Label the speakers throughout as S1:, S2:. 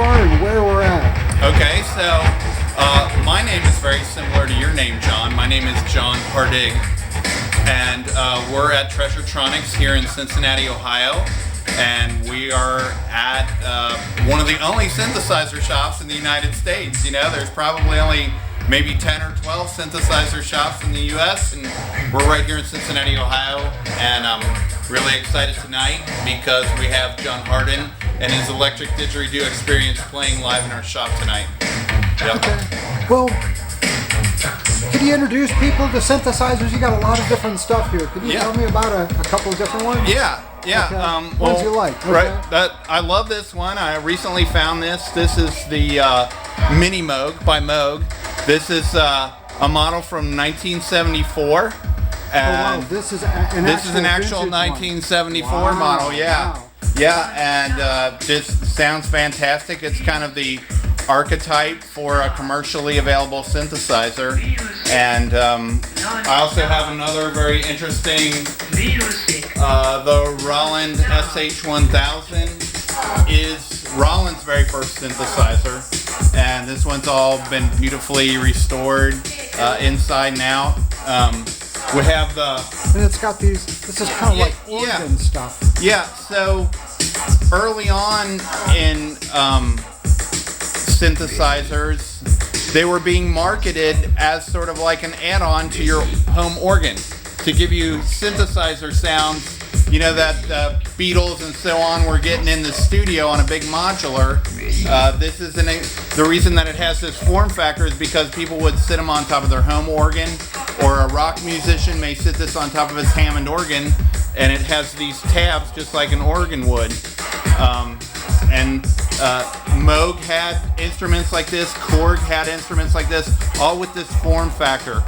S1: are and where we're at.
S2: Okay, so my name is very similar to your name, John. My name is John Hardig, and we're at Treasuretronics here in Cincinnati, Ohio, and we are at one of the only synthesizer shops in the United States. You know, there's probably only maybe 10 or 12 synthesizer shops in the U.S., and we're right here in Cincinnati, Ohio, and I'm really excited tonight because we have John Hardin and his electric didgeridoo experience playing live in our shop tonight. Yep.
S1: Okay. Well, could you introduce people to synthesizers? You got a lot of different stuff here. Could you tell me about a couple of different ones?
S2: Yeah.
S1: Okay. Ones you like. Okay.
S2: Right. I love this one. I recently found this. This is the Mini Moog by Moog. This is a model from 1974. And
S1: wow, this is an
S2: actual 1974 model. Yeah.
S1: Wow.
S2: Yeah, and just sounds fantastic. It's kind of the archetype for a commercially available synthesizer. And I also have another very interesting, the Roland SH1000 is Roland's very first synthesizer. And this one's all been beautifully restored inside and out. We have
S1: and it's got these, this is kind of like organ stuff.
S2: Yeah, so early on in synthesizers, they were being marketed as sort of like an add-on to your home organ to give you synthesizer sounds, you know, that the Beatles and so on were getting in the studio on a big modular. This is the reason that it has this form factor is because people would sit them on top of their home organ, or a rock musician may sit this on top of his Hammond organ, and it has these tabs just like an organ would. And Moog had instruments like this, Korg had instruments like this, all with this form factor.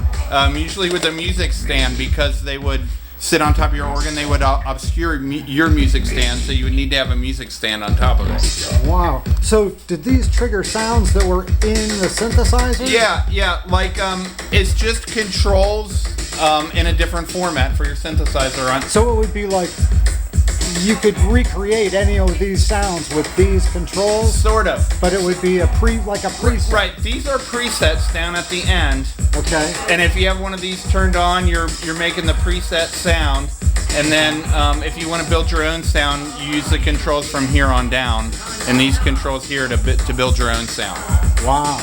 S2: Usually with a music stand, because they would sit on top of your organ, they would obscure your music stand, so you would need to have a music stand on top of it.
S1: Wow. So did these trigger sounds that were in the synthesizer?
S2: Yeah, like it's just controls in a different format for your synthesizer.
S1: So it would be like you could recreate any of these sounds with these controls?
S2: Sort of.
S1: But it would be like a preset.
S2: Right, these are presets down at the end.
S1: Okay.
S2: And if you have one of these turned on, you're making the preset sound. And then if you want to build your own sound, you use the controls from here on down. And these controls here to build your own sound.
S1: Wow.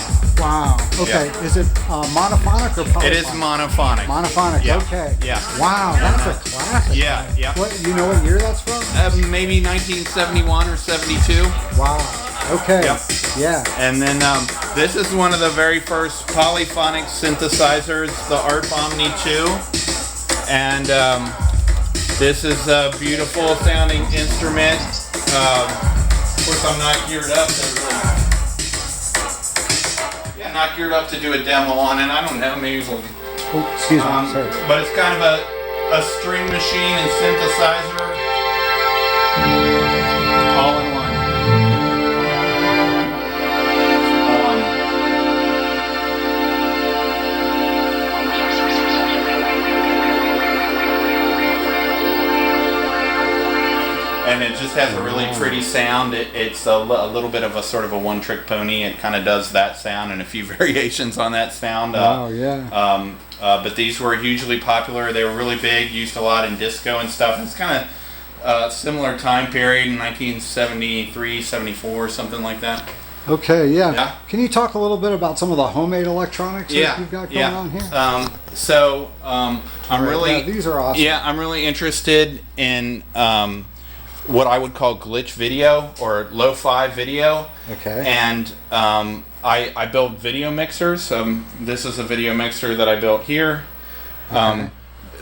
S1: Okay. Yeah. Is it monophonic or polyphonic?
S2: It is monophonic.
S1: Monophonic.
S2: Yeah.
S1: Okay.
S2: Yeah.
S1: Wow, that's a classic.
S2: Yeah.
S1: What, you know what year that's from?
S2: Maybe 1971 or 72.
S1: Wow. Okay.
S2: Yep.
S1: Yeah.
S2: And then this is one of the very first polyphonic synthesizers, the Art Omni 2. And this is a beautiful sounding instrument. Of course, I'm not geared up to do a demo on it. I don't know, maybe we'll...
S1: Oh, excuse me, sorry.
S2: But it's kind of a string machine and synthesizer all in one. And it just has a really pretty sound. It's a little bit of a sort of a one-trick pony. It kind of does that sound and a few variations on that sound.
S1: Yeah.
S2: But these were hugely popular. They were really big, used a lot in disco and stuff. It's kind of similar time period, 1973, 74, something like that.
S1: Okay, yeah. Can you talk a little bit about some of the homemade electronics that you've got going on here?
S2: I'm really...
S1: these are awesome.
S2: Yeah, I'm really interested in... what I would call glitch video or lo-fi video.
S1: Okay.
S2: And I build video mixers. This is a video mixer that I built here.
S1: Okay.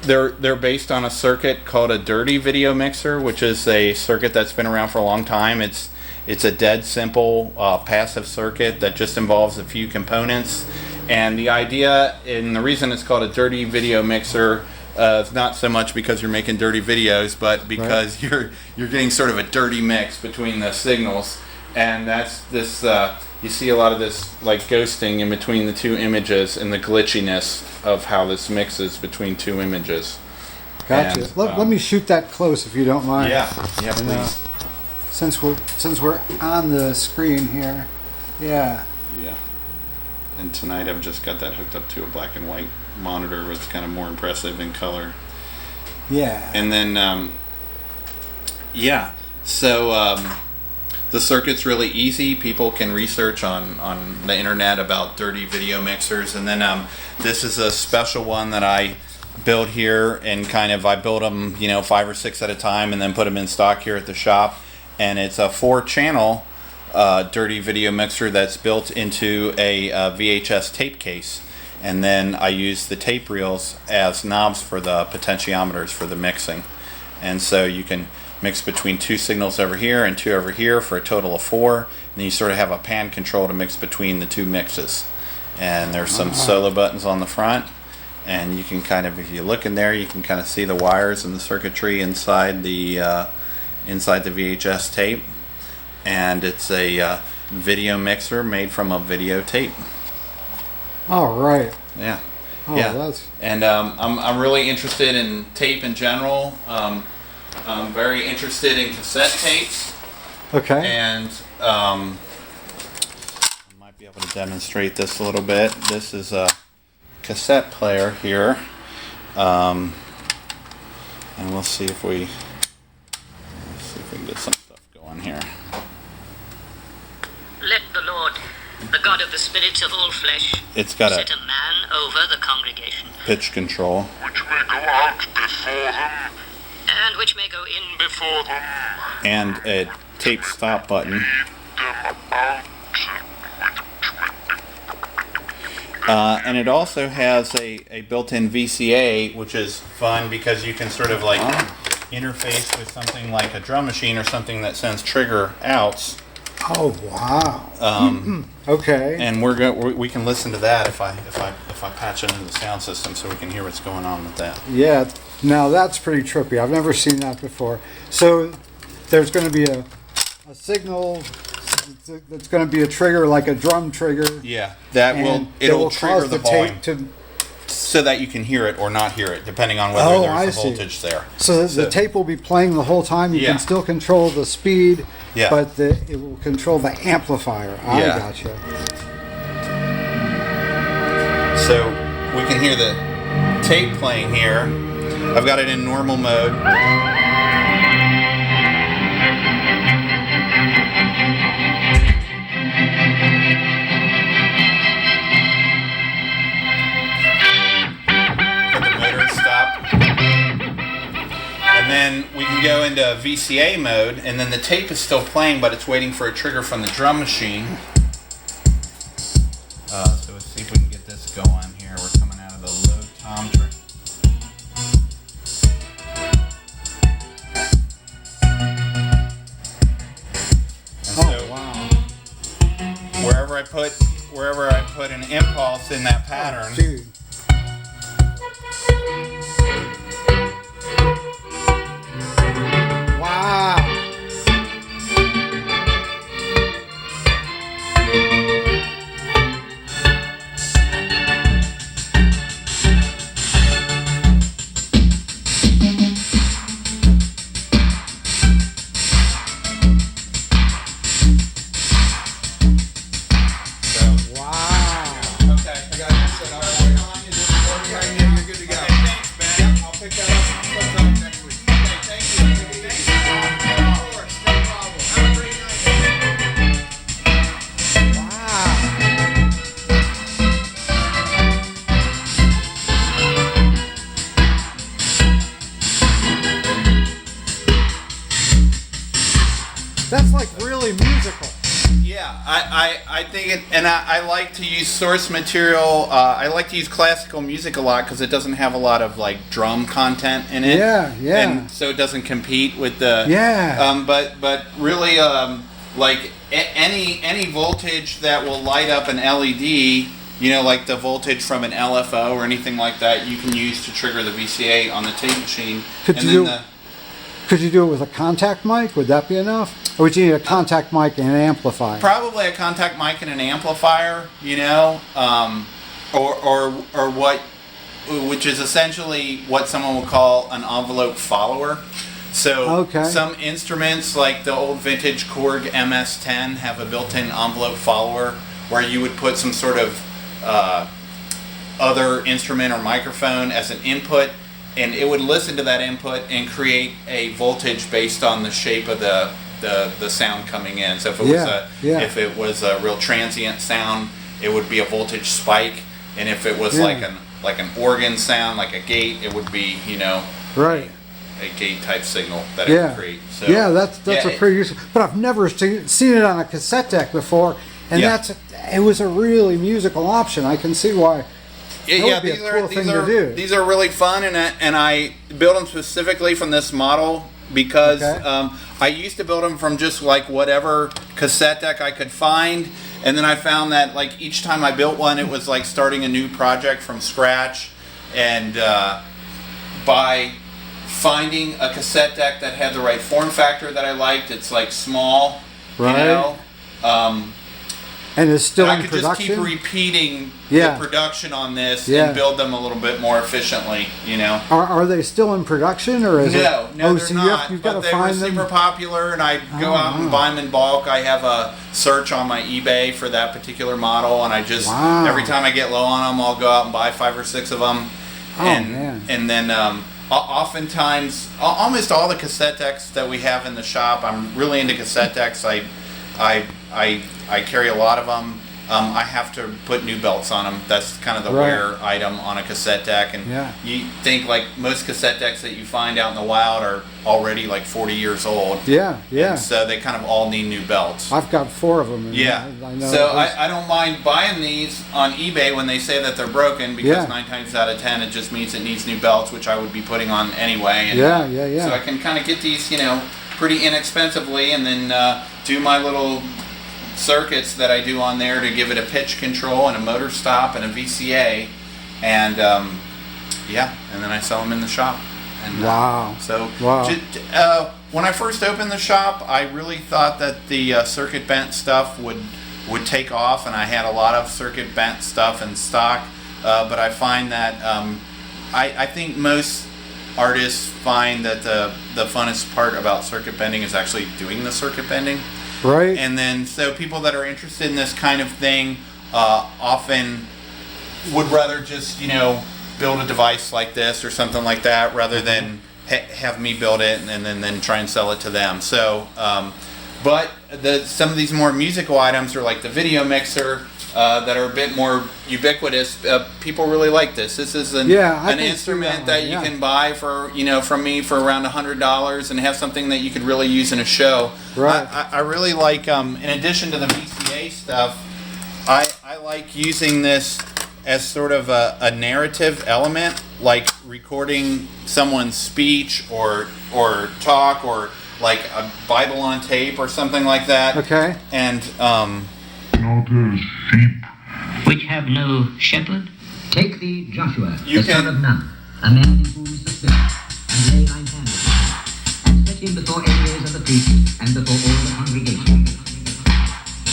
S2: They're based on a circuit called a dirty video mixer, which is a circuit that's been around for a long time. It's a dead simple passive circuit that just involves a few components. And the idea, and the reason it's called a dirty video mixer, it's not so much because you're making dirty videos, but because you're getting sort of a dirty mix between the signals, and that's this. You see a lot of this like ghosting in between the two images and the glitchiness of how this mixes between two images.
S1: Gotcha.
S2: And,
S1: let me shoot that close if you don't mind.
S2: Yeah, please.
S1: since we're on the screen here. Yeah.
S2: Yeah. And tonight I've just got that hooked up to a black and white monitor, which is kind of more impressive in color.
S1: Yeah.
S2: And then, yeah. So the circuit's really easy. People can research on the internet about dirty video mixers. And then this is a special one that I built here, and I build them, 5 or 6 at a time, and then put them in stock here at the shop. And it's a 4-channel dirty video mixer that's built into a VHS tape case. And then I use the tape reels as knobs for the potentiometers for the mixing. And so you can mix between 2 signals over here and 2 over here for a total of 4. And then you sort of have a pan control to mix between the 2 mixes. And there's some solo buttons on the front. And you can if you look in there, you can kind of see the wires and the circuitry inside the VHS tape. And it's a video mixer made from a videotape.
S1: All right.
S2: Yeah.
S1: Oh,
S2: yeah.
S1: That's...
S2: And I'm really interested in tape in general. I'm very interested in cassette tapes.
S1: Okay.
S2: And I might be able to demonstrate this a little bit. This is a cassette player here. And we'll see if we can get some stuff going here.
S3: Let the Lord, the God of the spirits of all flesh,
S2: It's got
S3: set a man over the congregation,
S2: pitch control.
S4: which may go out before them,
S3: and which may go in
S4: before them,
S2: And a tape stop button.
S4: lead them out
S2: And it also has a built-in VCA, which is fun because you can sort of interface with something like a drum machine or something that sends trigger outs.
S1: Oh wow. Okay.
S2: And we can listen to that if I patch it into the sound system so we can hear what's going on with that.
S1: Yeah. Now that's pretty trippy. I've never seen that before. So there's going to be a signal that's going to be a trigger, like a drum trigger.
S2: Yeah, that
S1: and
S2: it'll trigger
S1: cause
S2: the volume
S1: tape
S2: so that you can hear it or not hear it, depending on whether there's a voltage there.
S1: So the tape will be playing the whole time. You
S2: Yeah.
S1: can still control the speed,
S2: Yeah.
S1: but it will control the amplifier. I
S2: Yeah.
S1: gotcha.
S2: So we can hear the tape playing here. I've got it in normal mode. And then we can go into VCA mode, and then the tape is still playing, but it's waiting for a trigger from the drum machine. So let's see if we can get this going here. We're coming out of the low tom trigger.
S1: Oh wow!
S2: Wherever I put an impulse in that pattern.
S1: Dude. Wow. That's like really musical.
S2: Yeah, I think it, and I like to use source material. I like to use classical music a lot because it doesn't have a lot of like drum content in it.
S1: Yeah, yeah.
S2: And so it doesn't compete with the.
S1: Yeah.
S2: But really, like any voltage that will light up an LED, like the voltage from an LFO or anything like that, you can use to trigger the VCA on the tape machine.
S1: Could you do it with a contact mic? Would that be enough? Or would you need a contact mic and an amplifier?
S2: Probably a contact mic and an amplifier, or what, which is essentially what someone would call an envelope follower. So
S1: Okay.
S2: some instruments like the old vintage Korg MS-10 have a built-in envelope follower where you would put some sort of other instrument or microphone as an input, and it would listen to that input and create a voltage based on the shape of the sound coming in. So if it was a real transient sound, it would be a voltage spike, and if it was like an organ sound, like a gate, it would be
S1: Right.
S2: a gate type signal that it would create. So,
S1: that's a pretty useful. But I've never seen it on a cassette deck before, and it was a really musical option. I can see why. That would be a cool thing to do.
S2: These are really fun, and I built them specifically from this model because I used to build them from just like whatever cassette deck I could find, and then I found that like each time I built one, it was like starting a new project from scratch, and by finding a cassette deck that had the right form factor that I liked, it's like small,
S1: right? And it's still in
S2: I could
S1: production?
S2: just keep repeating the production on this and build them a little bit more efficiently,
S1: Are they still in production, or is
S2: No, they're
S1: so
S2: not.
S1: You've
S2: but
S1: got to
S2: they were
S1: find them.
S2: super popular, and I go out and buy them in bulk. I have a search on my eBay for that particular model, and I just every time I get low on them, I'll go out and buy 5 or 6 of them. And then oftentimes, almost all the cassette decks that we have in the shop, I'm really into cassette decks. I carry a lot of them. I have to put new belts on them. That's kind of the wear item on a cassette deck. And you think like most cassette decks that you find out in the wild are already like 40 years old.
S1: Yeah.
S2: And so they kind of all need new belts.
S1: I've got 4 of them.
S2: I know. So I don't mind buying these on eBay when they say that they're broken, because 9 times out of 10 it just means it needs new belts, which I would be putting on anyway. And, So I can kind of get these, pretty inexpensively, and then do my little circuits that I do on there to give it a pitch control and a motor stop and a VCA, and and then I sell them in the shop. And, when I first opened the shop, I really thought that the circuit bent stuff would take off, and I had a lot of circuit bent stuff in stock, but I find that I think most artists find that the funnest part about circuit bending is actually doing the circuit bending.
S1: Right.
S2: And then, so people that are interested in this kind of thing often would rather just, build a device like this or something like that, rather than have me build it and then try and sell it to them. So, but some of these more musical items are like the video mixer that are a bit more ubiquitous. People really like this. This is an instrument that you can buy for, from me for around $100 and have something that you could really use in a show.
S1: Right.
S2: I really like, in addition to the VCA stuff, I like using this as sort of a narrative element, like recording someone's speech or talk, or like a Bible on tape or something like that.
S1: Okay.
S2: And
S3: which have no shepherd.
S5: Take thee Joshua,
S2: You
S5: the
S2: can-
S5: son of Nun, a man in whom is suspicion, and lay thine hand upon him, and set him before Eleazar the priest, and before all the congregation.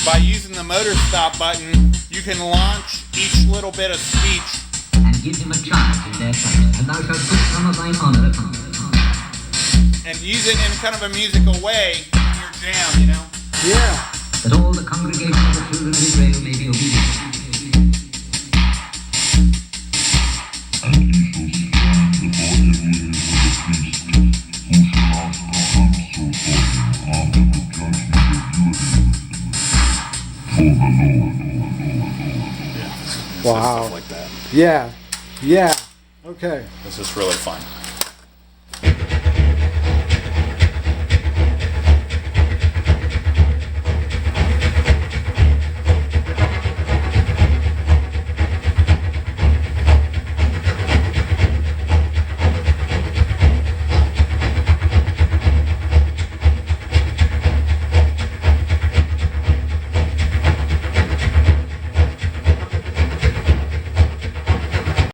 S2: by using the motor stop button, you can launch each little bit of speech.
S5: And give him a charge in their sight, and thou shalt put some of thine honor upon him.
S2: And use it in kind of a musical way in your jam,
S1: Yeah.
S5: That all the congregation of the children of Israel may be obedient.
S4: And he shall stand before Eleazar the priest, who shall ask an answer for him after the judgment of Judah. For the Lord.
S1: Wow.
S2: Stuff like that.
S1: Yeah. Okay.
S2: This is really fun.